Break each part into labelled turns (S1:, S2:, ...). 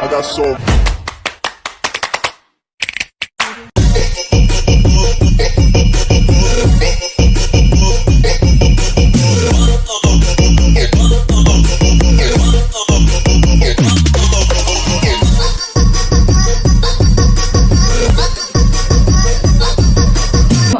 S1: I got so.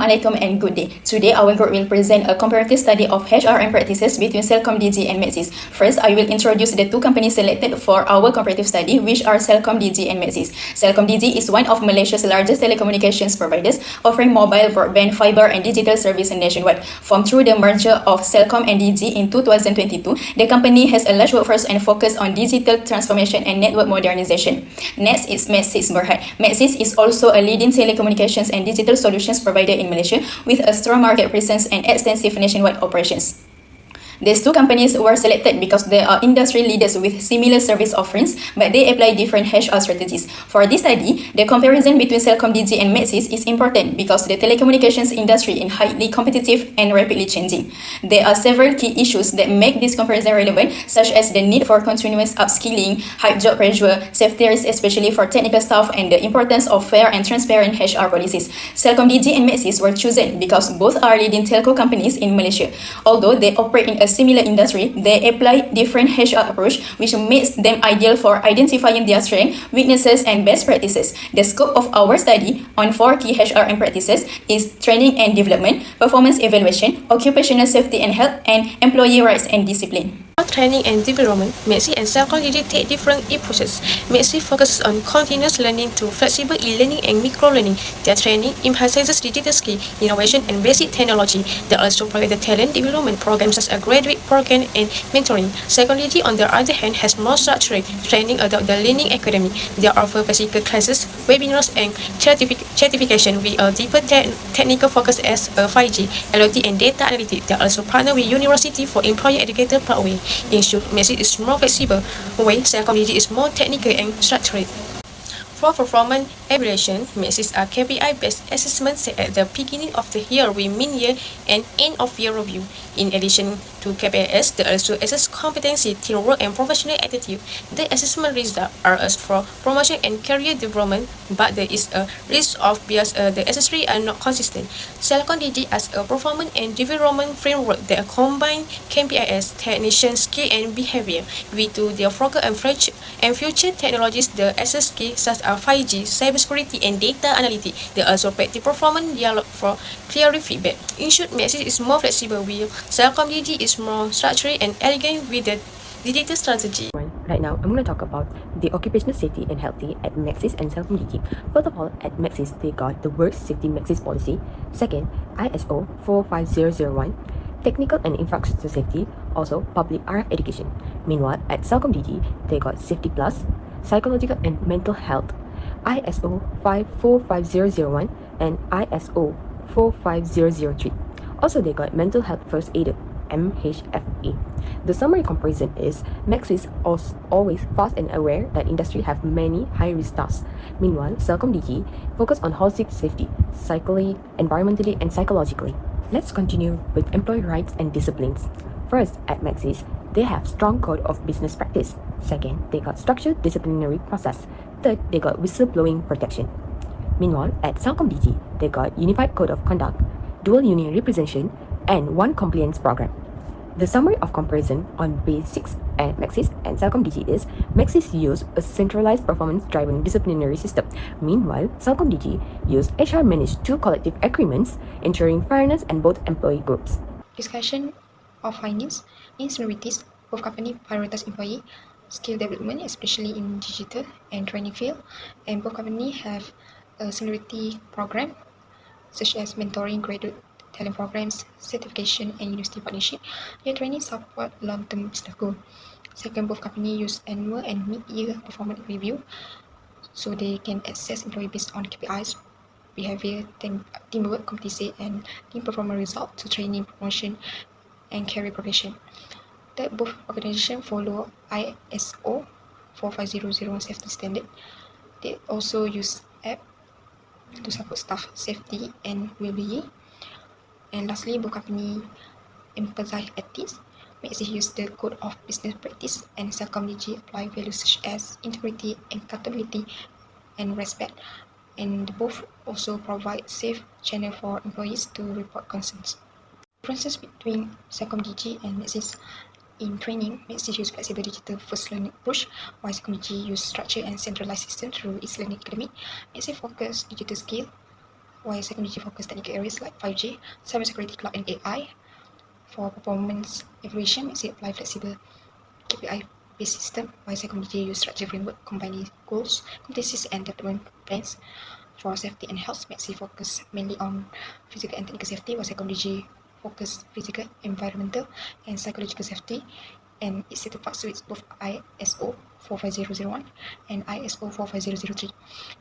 S2: Assalamualaikum and good day. Today, our group will present a comparative study of HRM practices between Celcomdigi and Maxis. First, I will introduce the two companies selected for our comparative study, which are Celcomdigi and Maxis. Celcomdigi is one of Malaysia's largest telecommunications providers, offering mobile, broadband, fiber, and digital services nationwide. Formed through the merger of Celcom and Digi in 2022, the company has a large workforce and focus on digital transformation and network modernization. Next is Maxis Berhad. Maxis is also a leading telecommunications and digital solutions provider in Malaysia with a strong market presence and extensive nationwide operations. These two companies were selected because they are industry leaders with similar service offerings, but they apply different HR strategies. For this study, the comparison between Celcomdigi and Maxis is important because the telecommunications industry is highly competitive and rapidly changing. There are several key issues that make this comparison relevant, such as the need for continuous upskilling, high job pressure, safety risks especially for technical staff, and the importance of fair and transparent HR policies. Celcomdigi and Maxis were chosen because both are leading telco companies in Malaysia. Although they operate in a similar industry, they apply different HR approach, which makes them ideal for identifying their strengths, weaknesses, and best practices. The scope of our study on 4 key HRM practices is training and development, performance evaluation, occupational safety and health, and employee rights and discipline.
S3: Training and development, Maxis and Celcomdigi take different approaches. Maxis focuses on continuous learning through flexible e-learning and micro-learning. Their training emphasizes digital skill, innovation, and basic technology. They also provide the talent development programs such as graduate program and mentoring. Celcomdigi, on the other hand, has more structured training about the learning academy. They offer physical classes, webinars, and certification with a deeper technical focus as a 5G, IoT, and data analytics. They also partner with university for employer educator pathway. In short, Maxis is more flexible, while Celcomdigi is more technical and structured. For performance evaluation, Maxis are KPI-based assessments set at the beginning of the year with mid-year and end-of-year review. In addition to KPIs, they also assess competency, teamwork, and professional attitude. The assessment results are used for promotion and career development, but there is a risk of bias the assessments are not consistent. Celcomdigi has a performance and development framework that combine KPIs, technician skill, and behavior. Due to their focus and future technologies, the assess skills such as 5G, cybersecurity, and data analytics. They also practice performance dialogue for clear feedback. In short, Maxis is more flexible, while Celcomdigi is more structured and elegant with the digital strategy.
S4: Right now, I'm going to talk about the occupational safety and healthy at Maxis and Celcomdigi. First of all, at Maxis, they got the Work Safety Maxis policy. Second, ISO 45001. Technical and infrastructure safety, also public RF education. Meanwhile, at Celcomdigi, they got Safety Plus, psychological and mental health, ISO 45001 and ISO 45003. Also, they got mental health first aid, MHFA. The summary comparison is Maxis is always fast and aware that industry have many high-risk tasks. Meanwhile, Celcomdigi focus on holistic safety, psychically, environmentally, and psychologically. Let's continue with employee rights and disciplines. First, at Maxis, they have strong code of business practice. Second, they got structured disciplinary process. Third, they got whistleblowing protection. Meanwhile, at Celcomdigi, they got unified code of conduct, dual union representation, and one compliance program. The summary of comparison on basics at Maxis and Celcomdigi is Maxis use a centralized performance-driven disciplinary system. Meanwhile, Celcomdigi use HR-managed 2 collective agreements, ensuring fairness in both employee groups.
S5: Discussion of findings in similarities. Both companies prioritize employee skill development, especially in digital and training field, and both companies have a similarity program such as mentoring, graduate talent programs, certification, and university partnership. Their training support long-term business goal. Second, both companies use annual and mid-year performance review so they can assess employee based on KPIs, behavior, teamwork, competency, and team performance results to training, promotion, and career progression. Third, both organizations follow ISO 45001 safety standard. They also use app to support staff safety and well-being. And lastly, both companies emphasize ethics. Maxis use the code of business practice, and Celcomdigi apply values such as integrity, accountability, and respect. And both also provide safe channel for employees to report concerns. Differences between Celcomdigi and Maxis. In training, Maxis use flexible digital first learning approach, while Celcomdigi use structured and centralized system through its learning academy. Maxis focus digital skill, while Celcomdigi focus technical areas like 5G, cybersecurity, cloud, and AI. For performance evaluation, Maxis apply flexible KPI-based system, while Celcomdigi use structured framework combining goals, competencies, and development plans. For safety and health, Maxis focus mainly on physical and technical safety, while Celcomdigi focus physical, environmental, and psychological safety, and is certified with both ISO 45001 and ISO 45003.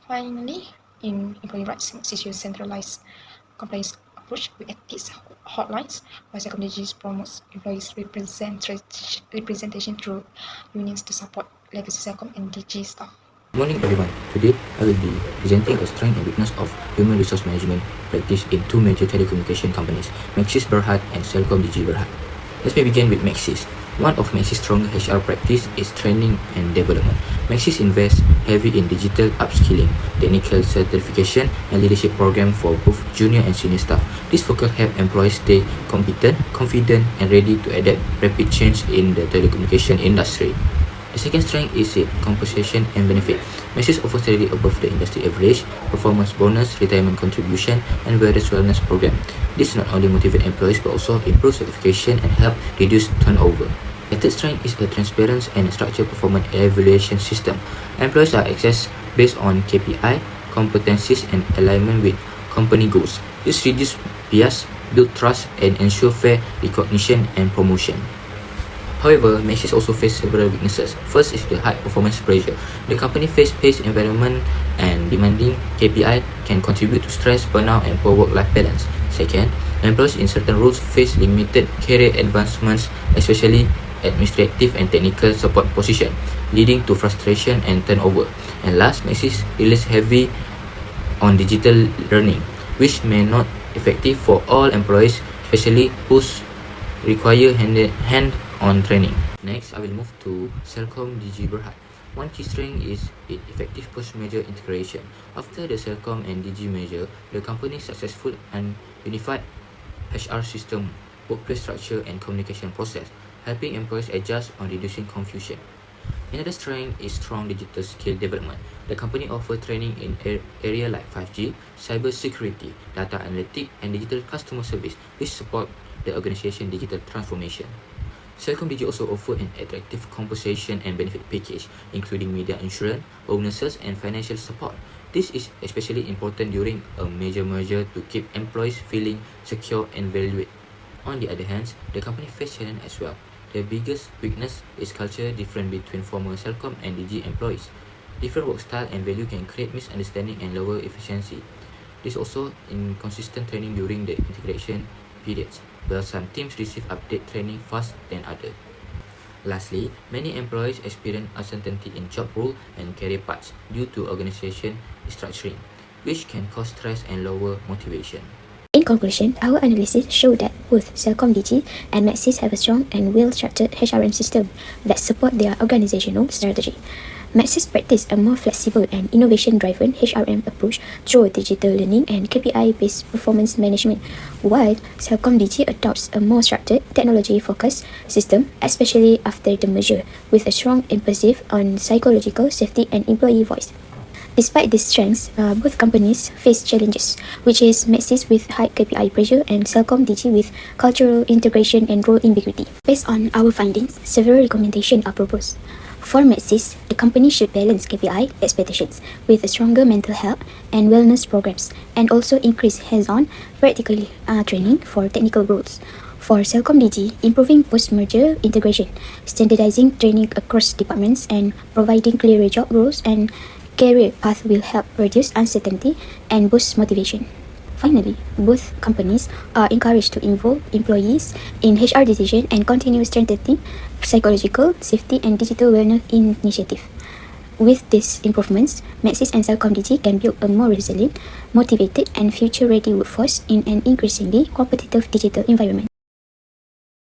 S5: Finally, in employee rights, Maxis use centralized compliance approach with ethics hotlines, while Celcomdigi promotes employees' representation through unions to support legacy Celcom and DG staff.
S1: Good morning everyone. Today I will be presenting a strength and weakness of human resource management practice in two major telecommunication companies, Maxis Berhad and Celcomdigi Berhad. Let me begin with Maxis. One of Maxis' strongest HR practice is training and development. Maxis invests heavy in digital upskilling, technical certification, and leadership program for both junior and senior staff. This focus helps employees stay competent, confident, and ready to adapt rapid change in the telecommunication industry. The second strength is its compensation and benefit. Maxis offers salary above the industry average, performance bonus, retirement contribution, and various wellness programs. This not only motivates employees but also improves certification and help reduce turnover. The third strength is a transparent and structured performance evaluation system. Employees are assessed based on KPI, competencies, and alignment with company goals. This reduces bias, builds trust, and ensures fair recognition and promotion. However, Maxis also faces several weaknesses. First is the high performance pressure. The company faces paced environment and demanding KPI can contribute to stress, burnout, and poor work-life balance. Second, employees in certain roles face limited career advancements, especially administrative and technical support position, leading to frustration and turnover. And last, Maxis relies heavy on digital learning, which may not be effective for all employees, especially those require hand-on training. Next, I will move to Celcomdigi Berhad. One key strength is its effective post-merger integration. After the Celcom and Digi merger, the company successful and unified HR system, workplace structure, and communication process, helping employees adjust on reducing confusion. Another strength is strong digital skill development. The company offers training in areas like 5G, cyber security, data analytics, and digital customer service, which support the organization's digital transformation. Celcomdigi also offers an attractive compensation and benefit package, including media insurance, bonuses, and financial support. This is especially important during a major merger to keep employees feeling secure and valued. On the other hand, the company faces challenges as well. The biggest weakness is culture difference between former Celcom and Digi employees. Different work style and value can create misunderstanding and lower efficiency. This also inconsistent training during the integration periods, while some teams receive update training fast than others. Lastly, many employees experience uncertainty in job role and career paths due to organization restructuring, which can cause stress and lower motivation.
S6: In conclusion, our analysis showed that both Celcomdigi and Maxis have a strong and well-structured HRM system that support their organizational strategy. Maxis practice a more flexible and innovation-driven HRM approach through digital learning and KPI-based performance management, while Celcomdigi adopts a more structured, technology-focused system, especially after the merger, with a strong emphasis on psychological safety and employee voice. Despite these strengths, both companies face challenges, which is Maxis with high KPI pressure and Celcomdigi with cultural integration and role ambiguity. Based on our findings, several recommendations are proposed. For Maxis, the company should balance KPI expectations with a stronger mental health and wellness programs, and also increase hands-on practical training for technical roles. For Celcomdigi, improving post-merger integration, standardizing training across departments, and providing clearer job roles and career path will help reduce uncertainty and boost motivation. Finally, both companies are encouraged to involve employees in HR decision and continue strengthening psychological safety and digital wellness initiative. With these improvements, Maxis and Celcomdigi can build a more resilient, motivated, and future-ready workforce in an increasingly competitive digital environment.